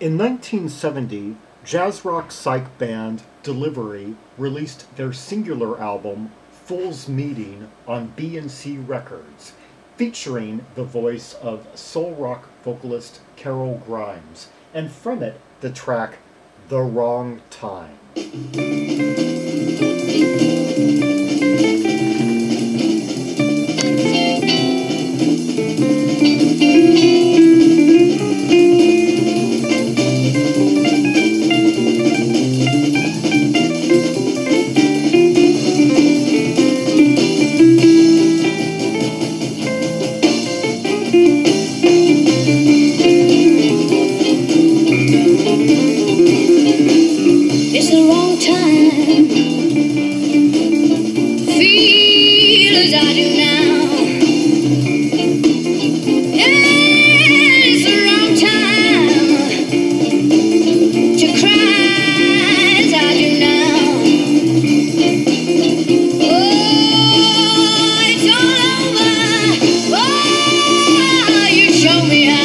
In 1970, jazz rock psych band Delivery released their singular album, Fool's Meeting, on B&C Records, featuring the voice of soul rock vocalist Carol Grimes, and from it, the track The Wrong Time. It's the wrong time. Feel as I do now. Yeah, it's the wrong time to cry as I do now. Oh, it's all over. Oh, you show me how.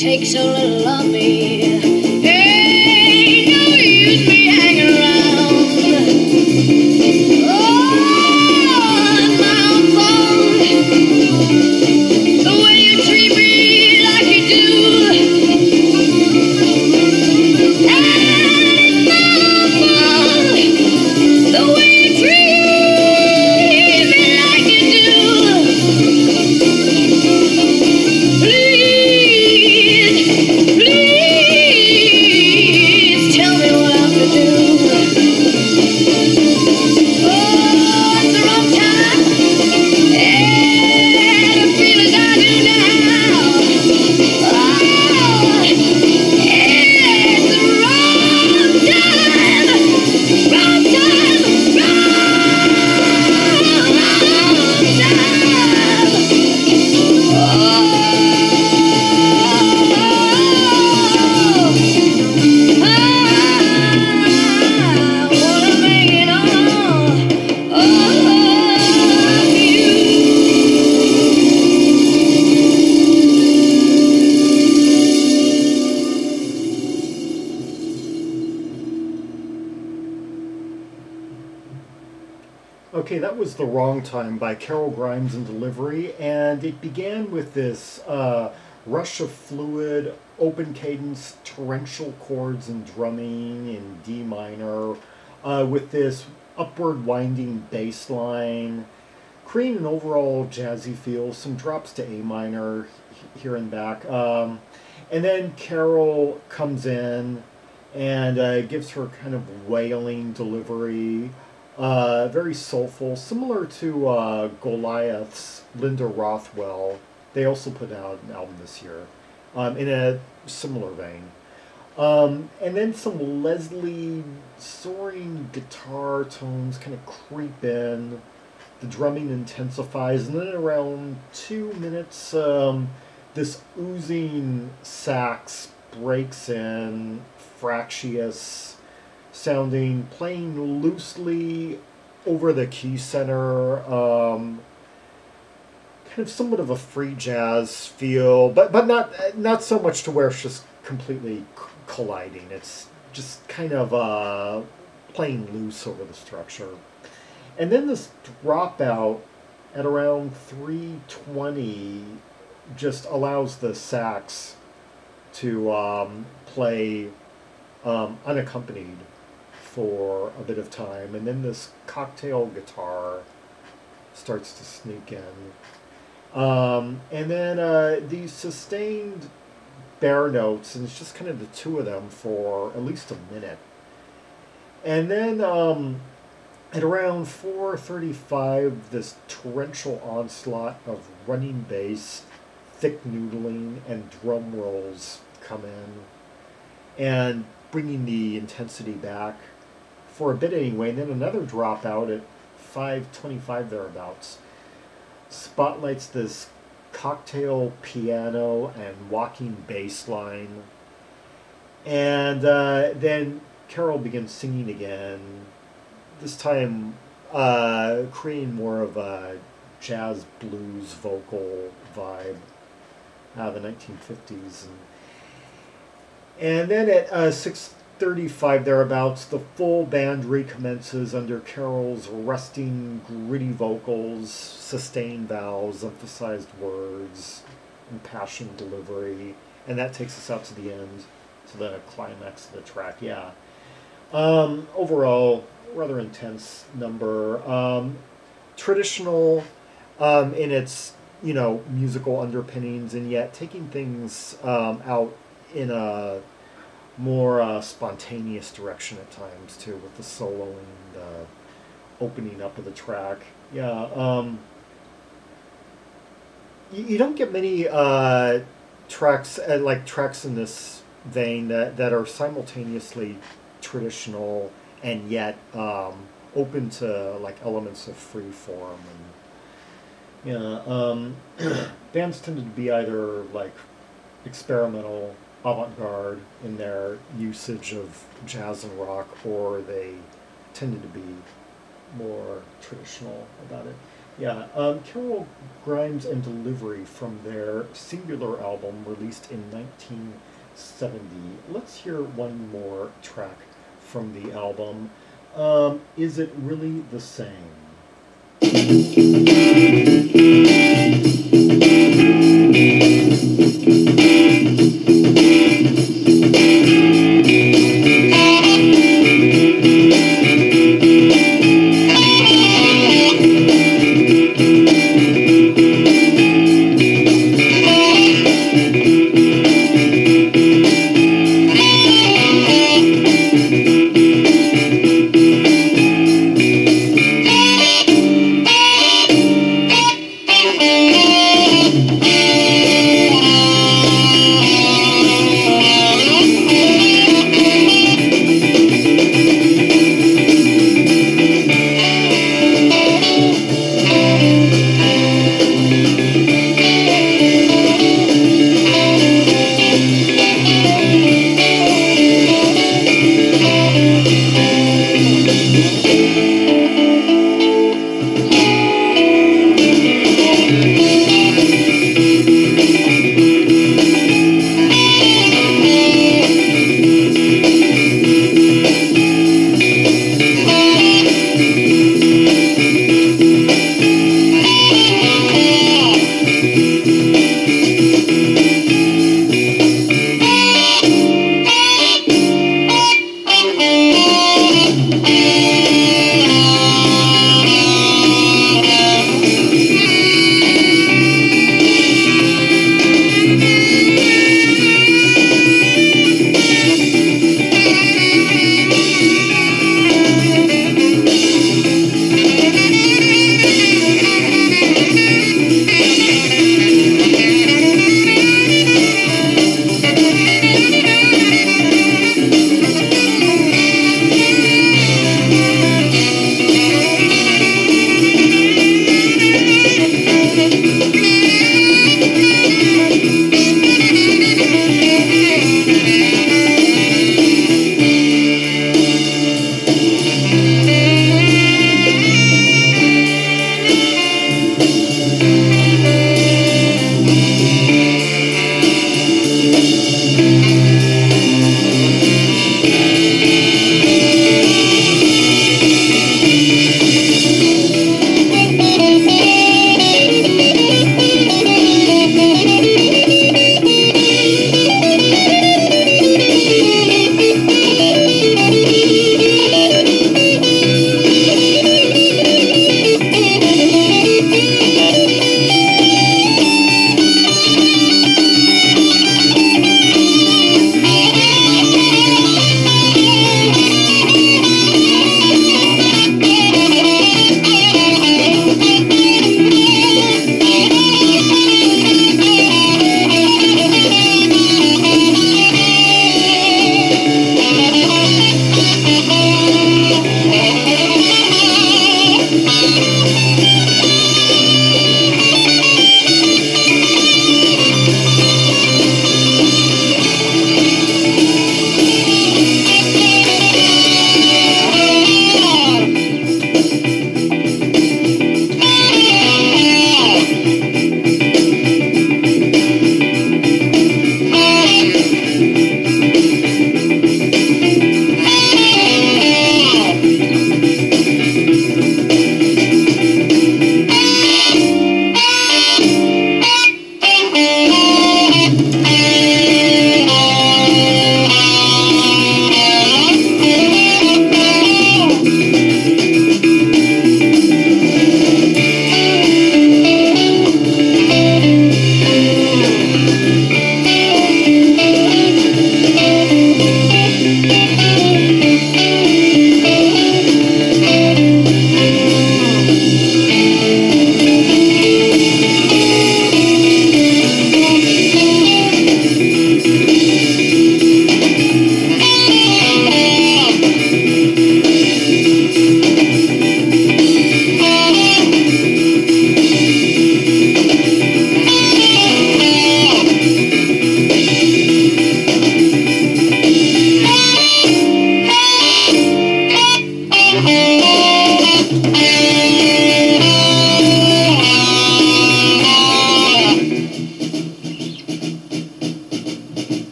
Takes a little of me. Ain't no use me hanging around. Oh, my own fault. The way you treat me like you do. And it's my own fault. The way you treat me like you do. Please tell me what I'm to do. Oh, it's the wrong time, and I feel as I do now. Oh, it's the wrong time, wrong time, wrong time. Okay, that was The Wrong Time by Carol Grimes and Delivery, and it began with this rush of fluid, open cadence, torrential chords and drumming in D minor, with this upward winding bass line, creating an overall jazzy feel, some drops to A minor here and back. And then Carol comes in and gives her kind of wailing delivery. Very soulful, similar to Goliath's Linda Rothwell. They also put out an album this year in a similar vein. And then some Leslie soaring guitar tones kind of creep in. The drumming intensifies, and then around 2 minutes, this oozing sax breaks in, fractious sounding, playing loosely over the key center, kind of somewhat of a free jazz feel, but not so much to where it's just completely colliding. It's just kind of playing loose over the structure. And then this dropout at around 3:20 just allows the sax to play unaccompanied for a bit of time, and then this cocktail guitar starts to sneak in. And then these sustained bare notes, and it's just kind of the two of them for at least a minute. And then at around 4:35, this torrential onslaught of running bass, thick noodling, and drum rolls come in, and bringing the intensity back for a bit anyway. And then another dropout at 5:25 thereabouts spotlights this cocktail piano and walking bass line, and then Carol begins singing again, this time creating more of a jazz blues vocal vibe out of the 1950s. And then at 6:35 thereabouts, the full band recommences under Carol's resting, gritty vocals, sustained vowels, emphasized words, impassioned delivery, and that takes us out to the end, to the climax of the track. Yeah. Overall, rather intense number. Traditional in its, musical underpinnings, and yet taking things out in a more spontaneous direction at times too, with the soloing, the opening up of the track. Yeah. You don't get many tracks tracks in this vein that are simultaneously traditional and yet open to elements of free form. And bands tended to be either experimental, avant-garde in their usage of jazz and rock, or they tended to be more traditional about it. Yeah, Carol Grimes and Delivery from their singular album released in 1970. Let's hear one more track from the album. Is It Really the Same?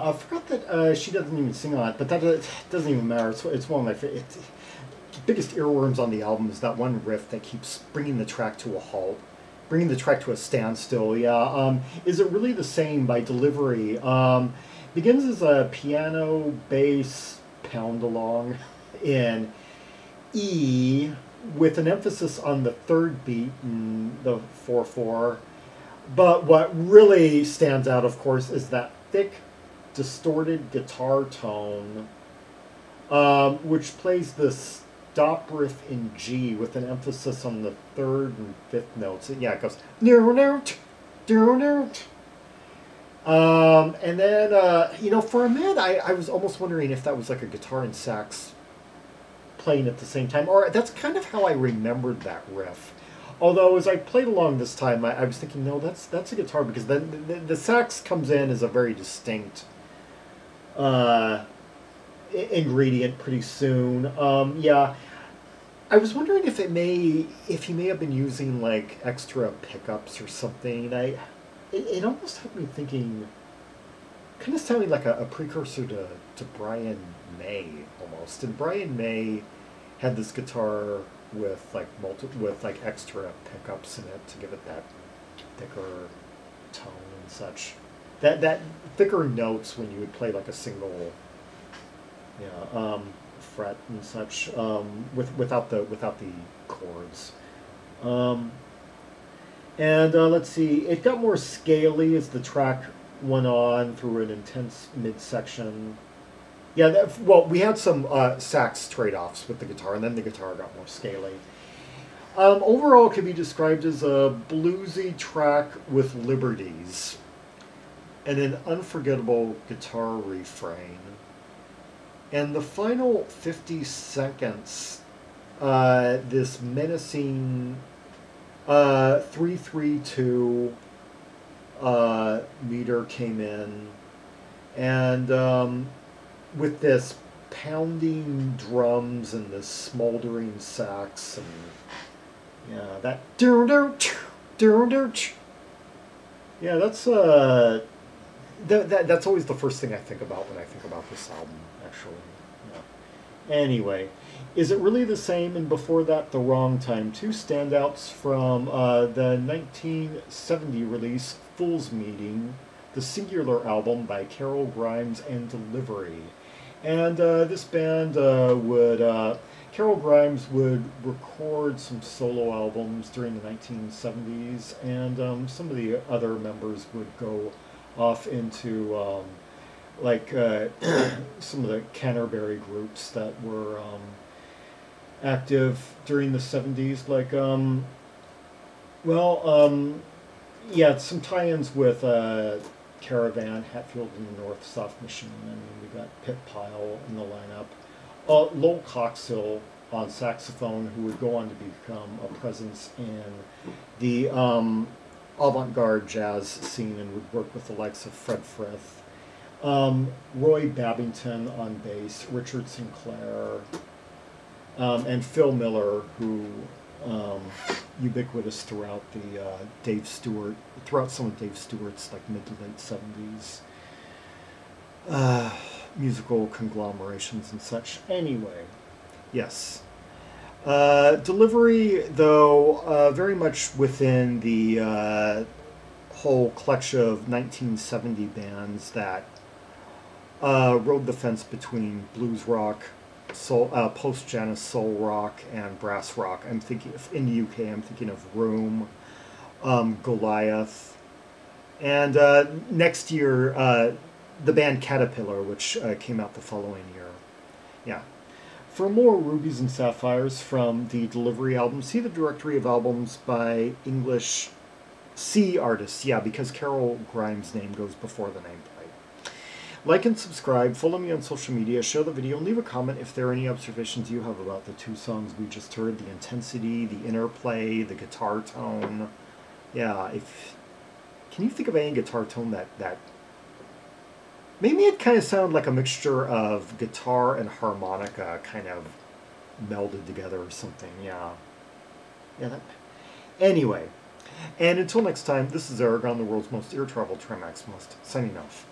I forgot that she doesn't even sing on it, but that doesn't even matter. It's one of my favorite. Biggest earworms on the album is that one riff that keeps bringing the track to a halt, bringing the track to a standstill. Yeah, is it really the same by delivery? Begins as a piano bass pound along in E with an emphasis on the third beat in the 4/4. But what really stands out, of course, is that thick, distorted guitar tone, which plays this stop riff in G with an emphasis on the third and fifth notes. Yeah, it goes no no no no. And then you know, for a minute I was almost wondering if that was like a guitar and sax playing at the same time, or that's kind of how I remembered that riff. Although as I played along this time, I was thinking, no, that's a guitar, because then the sax comes in as a very distinct ingredient pretty soon. Yeah. I was wondering if he may have been using like extra pickups or something. It almost had me thinking, kind of sounding like a precursor to Brian May almost. And Brian May had this guitar with like extra pickups in it to give it that thicker tone and such. That thicker notes when you would play like a single, fret and such, without the chords. Let's see, it got more scaly as the track went on through an intense midsection. Yeah, well, we had some sax trade-offs with the guitar, and then the guitar got more scaly. Overall, it can be described as a bluesy track with liberties and an unforgettable guitar refrain. And the final 50 seconds, this menacing 3/3/2 meter came in, and with this pounding drums and this smoldering sax, and that yeah, that's always the first thing I think about when I think about this album, actually. Yeah. Anyway, is it really the same? And before that, The Wrong Time. Two standouts from the 1970 release, Fool's Meeting, the Singular album by Carol Grimes and Delivery. And this band Carol Grimes would record some solo albums during the 1970s, and some of the other members would go off into some of the Canterbury groups that were active during the 70s, like yeah, some tie-ins with Caravan, Hatfield and the North, Soft Machine. I mean, we got Pip Pyle in the lineup. Lowell Coxhill on saxophone, who would go on to become a presence in the avant-garde jazz scene and would work with the likes of Fred Frith. Roy Babbington on bass, Richard Sinclair, and Phil Miller, who ubiquitous throughout throughout some of Dave Stewart's like mid to late 70s musical conglomerations and such. Anyway, yes. Delivery, though, very much within the whole collection of 1970 bands that rode the fence between blues rock, soul, post-Janus soul rock, and brass rock. I'm thinking in the UK. I'm thinking of Room, Goliath, and next year the band Caterpillar, which came out the following year. Yeah. For more rubies and sapphires from the Delivery album, see the directory of albums by English C artists. Yeah, because Carol Grimes' name goes before the nameplate. Like and subscribe, follow me on social media, share the video, and leave a comment if there are any observations you have about the two songs we just heard, the intensity, the interplay, the guitar tone. Yeah, can you think of any guitar tone that maybe it kind of sounded like a mixture of guitar and harmonica kind of melded together or something. Yeah. Anyway, and until next time, this is Zaragon, the world's most ear-traveled trimaximalist, signing off.